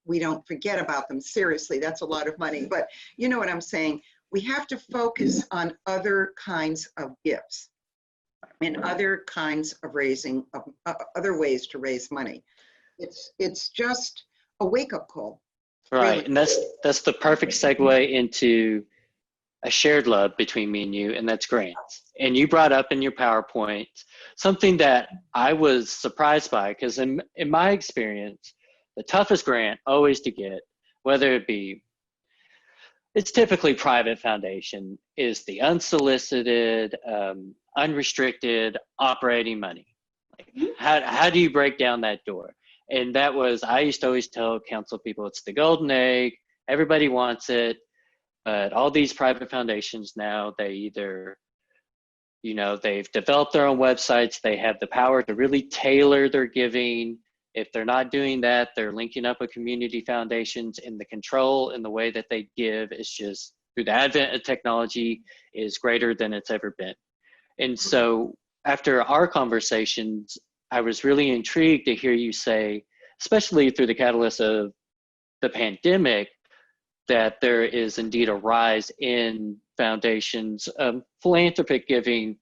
[SPEAKER 2] we don't forget about them. Seriously, that's a lot of money. But you know what I'm saying? We have to focus on other kinds of gifts and other kinds of raising, other ways to raise money. It's just a wake-up call.
[SPEAKER 1] Right,
[SPEAKER 2] Really.
[SPEAKER 1] and that's the perfect segue into a shared love between me and you, and that's grants. And you brought up in your PowerPoint something that I was surprised by, because in my experience, the toughest grant always to get, whether it be, it's typically private foundation, is the unsolicited, unrestricted operating money. Like, how do you break down that door? And that was, I used to always tell council people, it's the golden egg, everybody wants it. But all these private foundations now, they either, you know, they've developed their own websites, they have the power to really tailor their giving. If they're not doing that, they're linking up with community foundations, and the control in the way that they give is just, through the advent of technology, is greater than it's ever been. And so after our conversations, I was really intrigued to hear you say, especially through the catalyst of the pandemic, that there is indeed a rise in foundations, philanthropic giving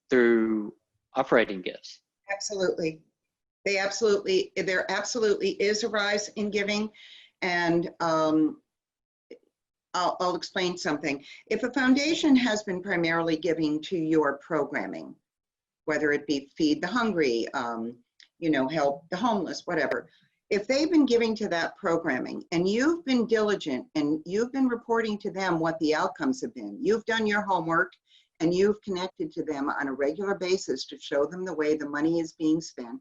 [SPEAKER 1] through operating gifts.
[SPEAKER 2] Absolutely. there absolutely is a rise in giving. And I'll explain something. If a foundation has been primarily giving to your programming, whether it be Feed the Hungry, help the homeless, whatever, if they've been giving to that programming and you've been diligent and you've been reporting to them what the outcomes have been, you've done your homework and you've connected to them on a regular basis to show them the way the money is being spent,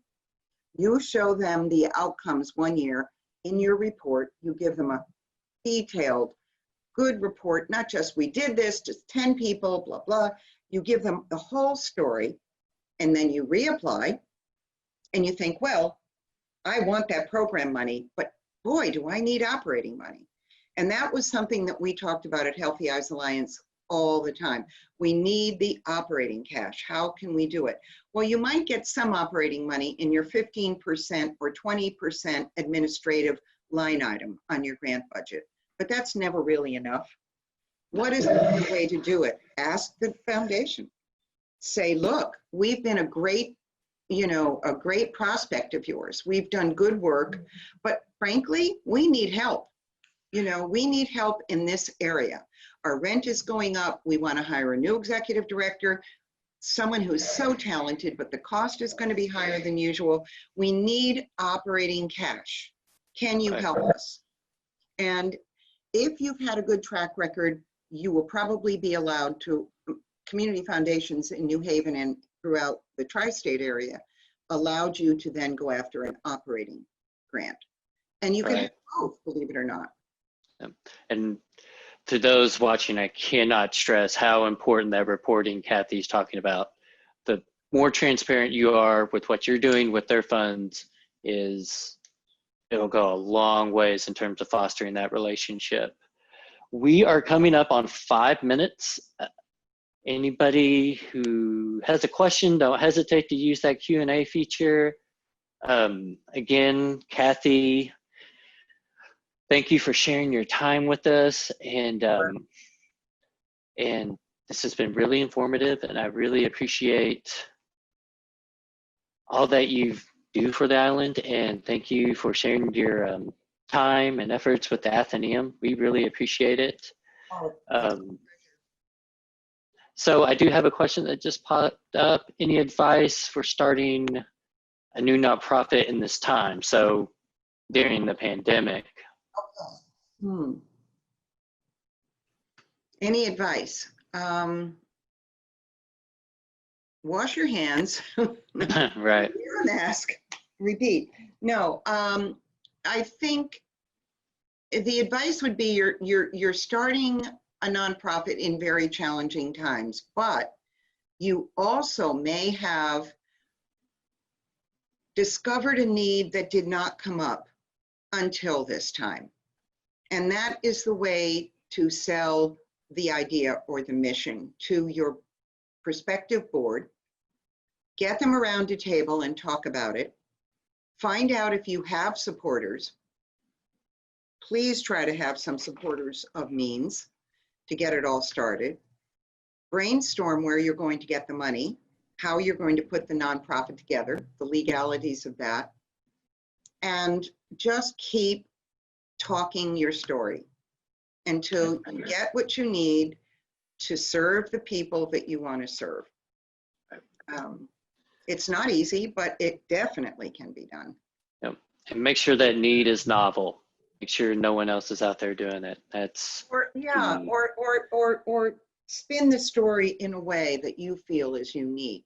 [SPEAKER 2] you show them the outcomes one year in your report, you give them a detailed, good report, not just we did this, just 10 people, blah, blah. You give them the whole story and then you reapply and you think, well, I want that program money, but boy, do I need operating money. And that was something that we talked about at Healthy Eyes Alliance all the time. We need the operating cash. How can we do it? Well, you might get some operating money in your 15% or 20% administrative line item on your grant budget, but that's never really enough. What is the way to do it? Ask the foundation. Say, look, we've been a great prospect of yours. We've done good work, but frankly, we need help. We need help in this area. Our rent is going up. We want to hire a new executive director, someone who's so talented, but the cost is going to be higher than usual. We need operating cash. Can you help us? And if you've had a good track record, you will probably be allowed to, community foundations in New Haven and throughout the tri-state area allowed you to then go after an operating grant. And you can have both, believe it or not.
[SPEAKER 1] And to those watching, I cannot stress how important that reporting Kathy's talking about. The more transparent you are with what you're doing with their funds it'll go a long ways in terms of fostering that relationship. We are coming up on 5 minutes. Anybody who has a question, don't hesitate to use that Q&A feature. Again, Kathy, thank you for sharing your time with us. And this has been really informative, and I really appreciate all that you do for the island. And thank you for sharing your time and efforts with the Atheneum. We really appreciate it. So I do have a question that just popped up. Any advice for starting a new nonprofit in this time? So during the pandemic.
[SPEAKER 2] Any advice? Wash your hands.
[SPEAKER 1] Right.
[SPEAKER 2] Wear a mask. Repeat. No, I think the advice would be you're starting a nonprofit in very challenging times, but you also may have discovered a need that did not come up until this time. And that is the way to sell the idea or the mission to your prospective board. Get them around a table and talk about it. Find out if you have supporters. Please try to have some supporters of means to get it all started. Brainstorm where you're going to get the money, how you're going to put the nonprofit together, the legalities of that, and just keep talking your story until you get what you need to serve the people that you want to serve. It's not easy, but it definitely can be done.
[SPEAKER 1] Yep. And make sure that need is novel. Make sure no one else is out there doing it. That's
[SPEAKER 2] or spin the story in a way that you feel is unique,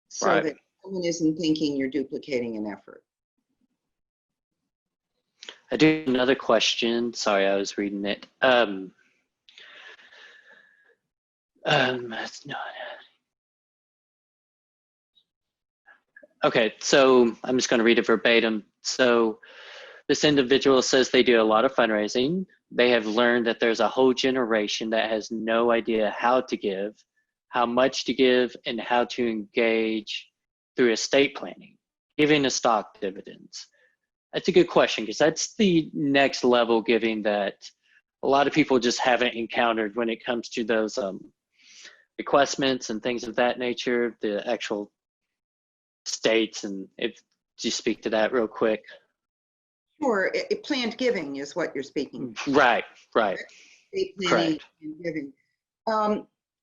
[SPEAKER 2] so that someone isn't thinking you're duplicating an effort.
[SPEAKER 1] I do have another question. Sorry, I was reading it. Okay, so I'm just going to read it verbatim. So this individual says they do a lot of fundraising. They have learned that there's a whole generation that has no idea how to give, how much to give, and how to engage through estate planning, giving a stock dividends. That's a good question, because that's the next level giving that a lot of people just haven't encountered when it comes to those bequestments and things of that nature, the actual states. And if you speak to that real quick?
[SPEAKER 2] Sure, planned giving is what you're speaking.
[SPEAKER 1] Right.
[SPEAKER 2] Estate planning
[SPEAKER 1] Correct.
[SPEAKER 2] and giving.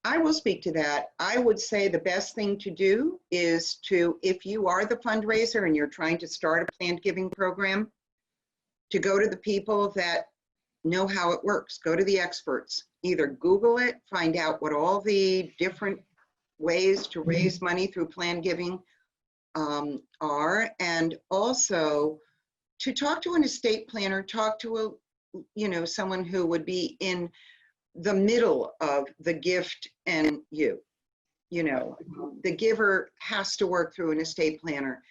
[SPEAKER 2] I will speak to that. I would say the best thing to do is to, if you are the fundraiser and you're trying to start a planned giving program, to go to the people that know how it works. Go to the experts. Either Google it, find out what all the different ways to raise money through planned giving are, and also to talk to an estate planner, talk to someone who would be in the middle of the gift and you. The giver has to work through an estate planner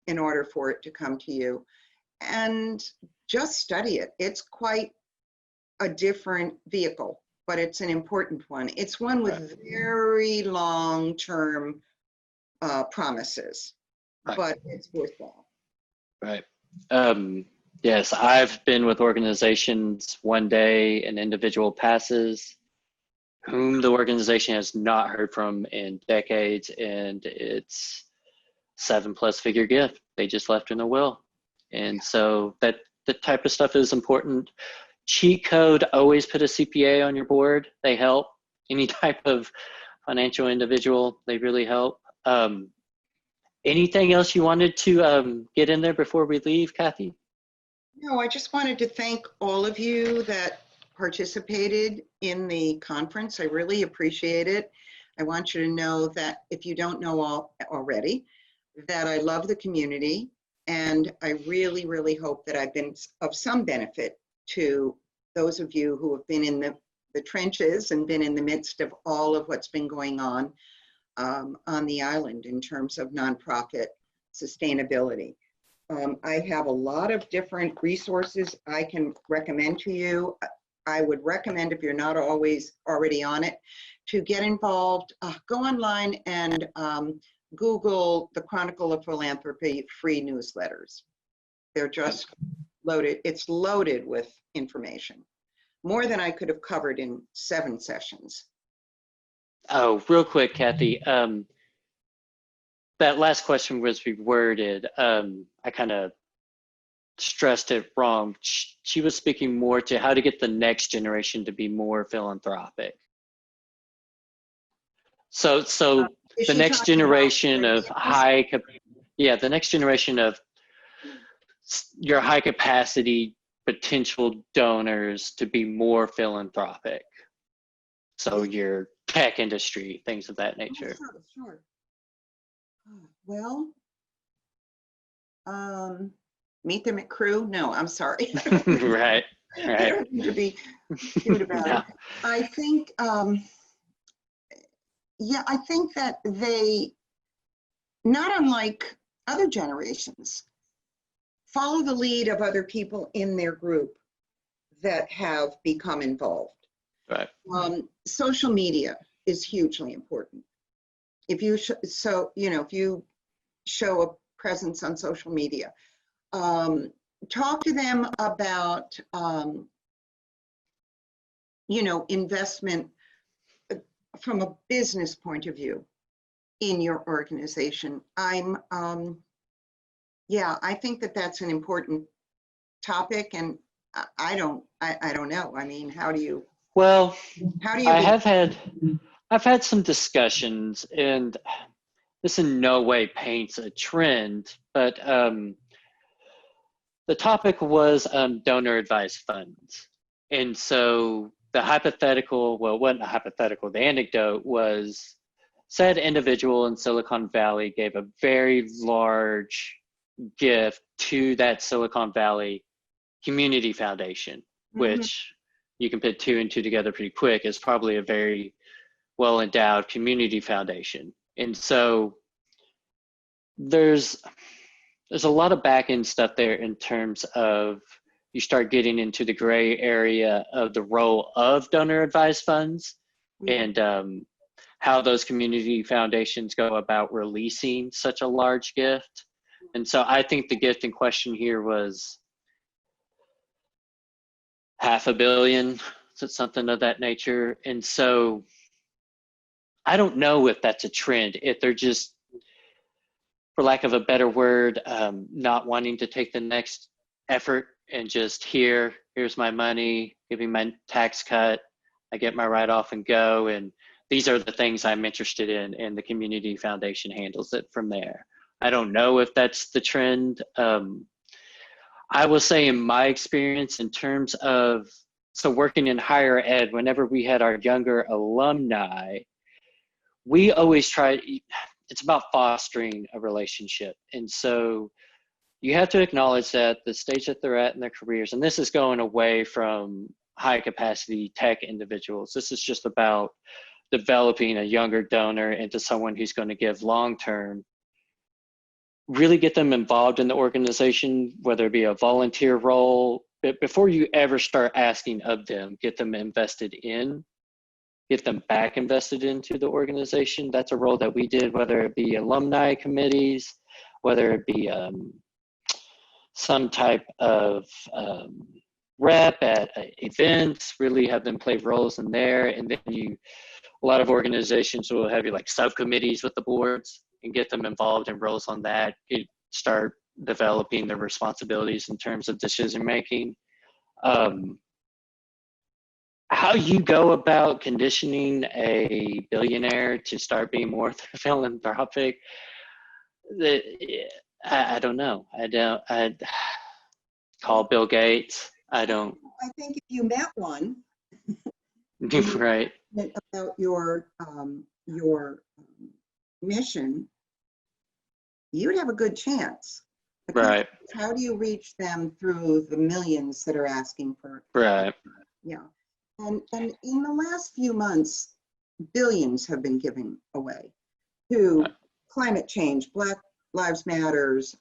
[SPEAKER 2] in order for it to come to you. And just study it. It's quite a different vehicle, but it's an important one. It's one with very long-term promises, but it's worthwhile.
[SPEAKER 1] Right. Yes, I've been with organizations one day, an individual passes, whom the organization has not heard from in decades, and it's 7+ figure gift they just left in a will. And so that the type of stuff is important. Cheat code, always put a CPA on your board. They help. Any type of financial individual, they really help. Anything else you wanted to get in there before we leave, Kathy?
[SPEAKER 2] No, I just wanted to thank all of you that participated in the conference. I really appreciate it. I want you to know that if you don't know already, that I love the community, and I really, really hope that I've been of some benefit to those of you who have been in the trenches and been in the midst of all of what's been going on the island in terms of nonprofit sustainability. I have a lot of different resources I can recommend to you. I would recommend, if you're not always already on it, to get involved. Go online and Google the Chronicle of Philanthropy free newsletters. They're just loaded. It's loaded with information, more than I could have covered in 7 sessions.
[SPEAKER 1] Oh, real quick, Kathy. That last question was reworded. I kind of stressed it wrong. She was speaking more to how to get the next generation to be more philanthropic. So the next generation of the next generation of your high capacity potential donors to be more philanthropic. So your tech industry, things of that nature.
[SPEAKER 2] Sure. Well, meet them at Crew? No, I'm sorry.
[SPEAKER 1] Right.
[SPEAKER 2] I don't need to be cute about it. I think, I think that they, not unlike other generations, follow the lead of other people in their group that have become involved.
[SPEAKER 1] Right.
[SPEAKER 2] Social media is hugely important. If you if you show a presence on social media, talk to them about investment from a business point of view in your organization. I think that that's an important topic, and I don't know. I mean, how do you?
[SPEAKER 1] Well, I've had some discussions, and this in no way paints a trend, but the topic was donor advised funds. And so the hypothetical, well, it wasn't a hypothetical, the anecdote was, said individual in Silicon Valley gave a very large gift to that Silicon Valley community foundation, which you can put 2 and 2 together pretty quick, is probably a very well endowed community foundation. And so there's a lot of back end stuff there in terms of you start getting into the gray area of the role of donor advised funds and how those community foundations go about releasing such a large gift. And so I think the gift in question here was $500 million, something of that nature. And so I don't know if that's a trend, if they're just for lack of a better word, not wanting to take the next effort and just here's my money, give me my tax cut, I get my write-off and go, and these are the things I'm interested in, and the community foundation handles it from there. I don't know if that's the trend. I will say in my experience in terms of, so working in higher ed, whenever we had our younger alumni, we always try, it's about fostering a relationship. And so you have to acknowledge that the stage that they're at in their careers, and this is going away from high capacity tech individuals. This is just about developing a younger donor into someone who's going to give long-term, really get them involved in the organization, whether it be a volunteer role, but before you ever start asking of them, get them invested in, get them back invested into the organization. That's a role that we did, whether it be alumni committees, whether it be some type of rep at events, really have them play roles in there. And then a lot of organizations will have you like subcommittees with the boards and get them involved in roles on that. Start developing their responsibilities in terms of decision making. How you go about conditioning a billionaire to start being more philanthropic, I don't know. I'd call Bill Gates. I don't.
[SPEAKER 2] I think if you met one,
[SPEAKER 1] Right.
[SPEAKER 2] about your mission, you'd have a good chance.
[SPEAKER 1] Right.
[SPEAKER 2] How do you reach them through the millions that are asking for?
[SPEAKER 1] Right.
[SPEAKER 2] Yeah. And in the last few months, billions have been given away to climate change, Black Lives Matters,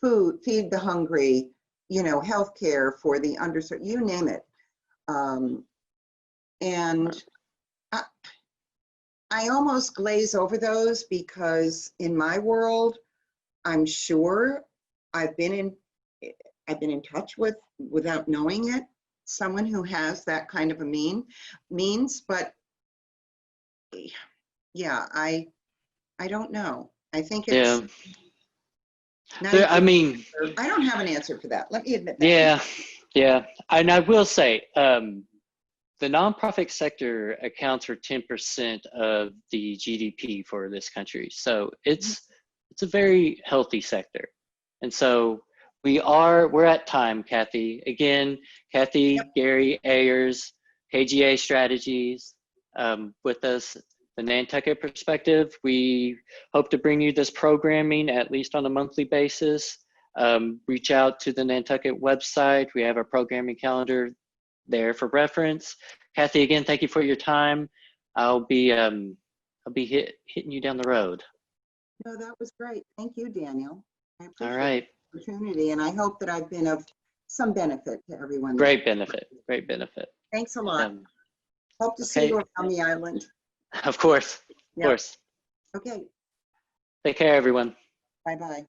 [SPEAKER 2] food, feed the hungry, healthcare for the underserved, you name it. And I almost glaze over those because in my world, I'm sure I've been in touch with, without knowing it, someone who has that kind of a means, but yeah, I don't know. I think it's,
[SPEAKER 1] yeah. I mean,
[SPEAKER 2] I don't have an answer for that. Let me admit that.
[SPEAKER 1] Yeah, yeah. And I will say, the nonprofit sector accounts for 10% of the GDP for this country. So it's a very healthy sector. And so we're at time, Kathy. Again, Kathy Garre-Ayars, KGA Strategies, with us, the Nantucket perspective. We hope to bring you this programming at least on a monthly basis. Reach out to the Nantucket website. We have a programming calendar there for reference. Kathy, again, thank you for your time. I'll be hitting you down the road.
[SPEAKER 2] No, that was great. Thank you, Daniel. I appreciate
[SPEAKER 1] All right.
[SPEAKER 2] the opportunity, and I hope that I've been of some benefit to everyone.
[SPEAKER 1] Great benefit. Great benefit.
[SPEAKER 2] Thanks a lot. Hope to see you around the island.
[SPEAKER 1] Of course. Of course.
[SPEAKER 2] Okay.
[SPEAKER 1] Take care, everyone.
[SPEAKER 2] Bye-bye.